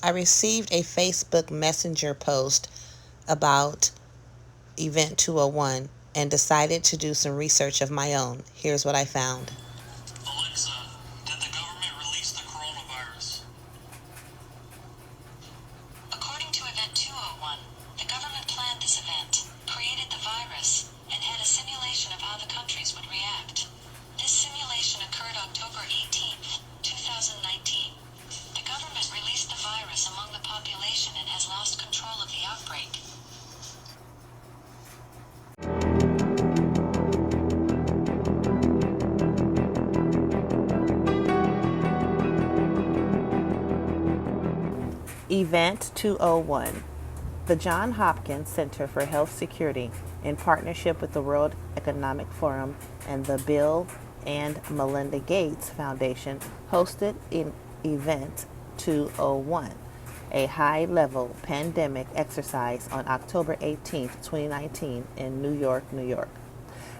I received a Facebook Messenger post about Event 201 and decided to do some research of my own. Here's what I found. Alexa, did the government release the coronavirus? According to Event 201, the government planned this event, created the virus, and had a simulation of how the countries would react. This simulation occurred October 18th, 2019. The government released the virus among the population and has lost control of the outbreak. Event 201. The Johns Hopkins Center for Health Security, in partnership with the World Economic Forum and the Bill and Melinda Gates Foundation, hosted an Event 201, a high-level pandemic exercise on October 18, 2019 in New York, New York.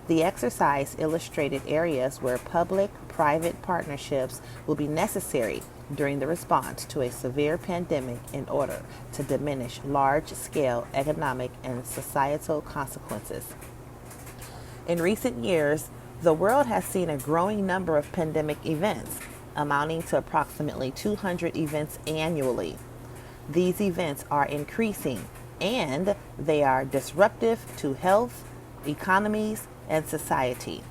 The exercise illustrated areas where public-private partnerships will be necessary during the response to a severe pandemic in order to diminish large-scale economic and societal consequences. In recent years, the world has seen a growing number of pandemic events, amounting to approximately 200 events annually. These events are increasing, and they are disruptive to health, economies, and society.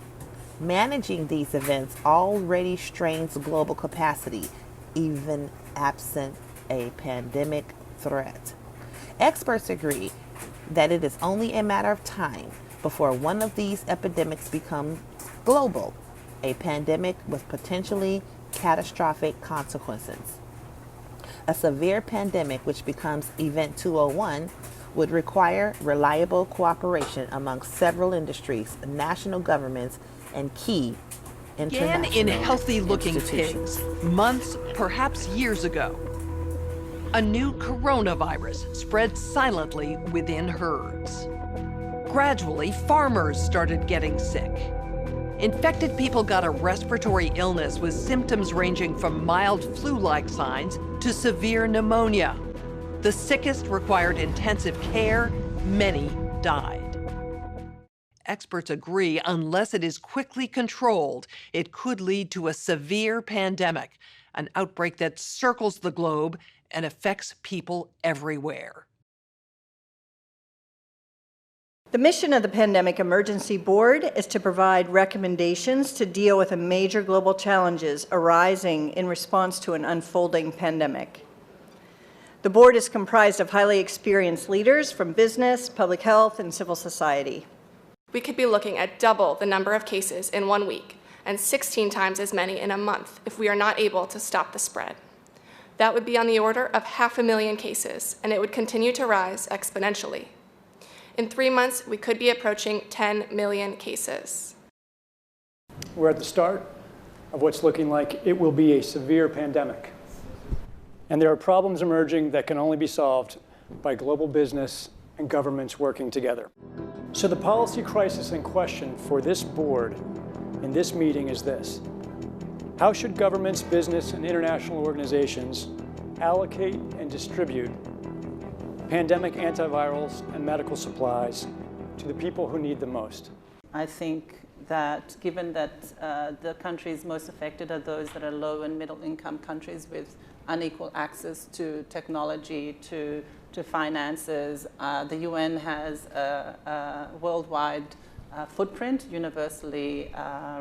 Managing these events already strains global capacity, even absent a pandemic threat. Experts agree that it is only a matter of time before one of these epidemics becomes global, a pandemic with potentially catastrophic consequences. A severe pandemic, which becomes Event 201, would require reliable cooperation among several industries, national governments, and key international Began in healthy-looking institutions. pigs, months, perhaps years ago. A new coronavirus spread silently within herds. Gradually, farmers started getting sick. Infected people got a respiratory illness with symptoms ranging from mild flu-like signs to severe pneumonia. The sickest required intensive care. Many died. Experts agree unless it is quickly controlled, it could lead to a severe pandemic, an outbreak that circles the globe and affects people everywhere. The mission of the Pandemic Emergency Board is to provide recommendations to deal with the major global challenges arising in response to an unfolding pandemic. The board is comprised of highly experienced leaders from business, public health, and civil society. We could be looking at double the number of cases in 1 week and 16 times as many in a month if we are not able to stop the spread. That would be on the order of 500,000 cases, and it would continue to rise exponentially. In 3 months, we could be approaching 10 million cases. We're at the start of what's looking like it will be a severe pandemic. And there are problems emerging that can only be solved by global business and governments working together. So the policy crisis in question for this board in this meeting is this: how should governments, business, and international organizations allocate and distribute pandemic antivirals and medical supplies to the people who need them most? I think that given that the countries most affected are those that are low and middle income countries with unequal access to technology, to finances, the UN has a worldwide footprint, universally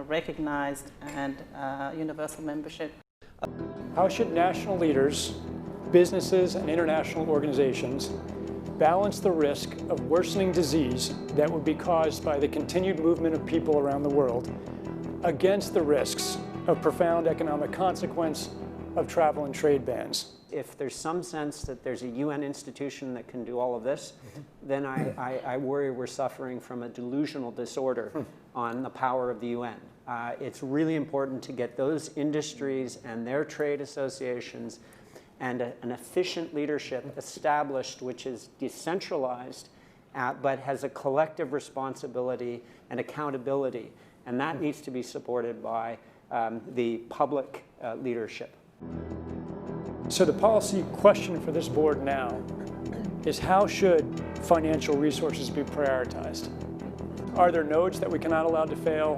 recognized, and universal membership. How should national leaders, businesses, and international organizations balance the risk of worsening disease that would be caused by the continued movement of people around the world against the risks of profound economic consequence of travel and trade bans? If there's some sense that there's a UN institution that can do all of this, then I worry we're suffering from a delusional disorder on the power of the UN. It's really important to get those industries and their trade associations and an efficient leadership established, which is decentralized, but has a collective responsibility and accountability. And that needs to be supported by the public leadership. So the policy question for this board now is how should financial resources be prioritized? Are there nodes that we cannot allow to fail?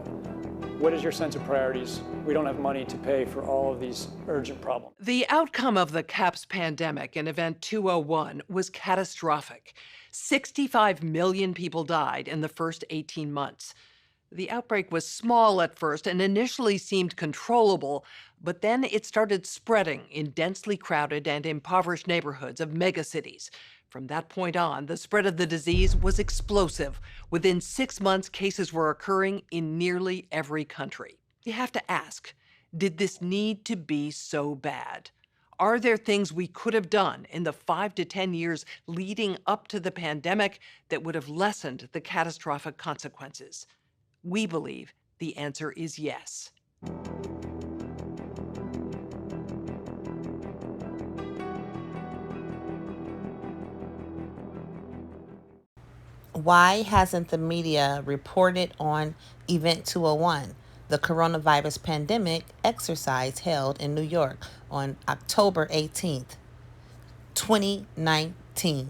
What is your sense of priorities? We don't have money to pay for all of these urgent problems. The outcome of the CAPS pandemic in Event 201 was catastrophic. 65 million people died in the first 18 months. The outbreak was small at first and initially seemed controllable, but then it started spreading in densely crowded and impoverished neighborhoods of megacities. From that point on, the spread of the disease was explosive. Within 6 months, cases were occurring in nearly every country. You have to ask, did this need to be so bad? Are there things we could have done in the 5 to 10 years leading up to the pandemic that would have lessened the catastrophic consequences? We believe the answer is yes. Why hasn't the media reported on Event 201, the coronavirus pandemic exercise held in New York on October 18th, 2019?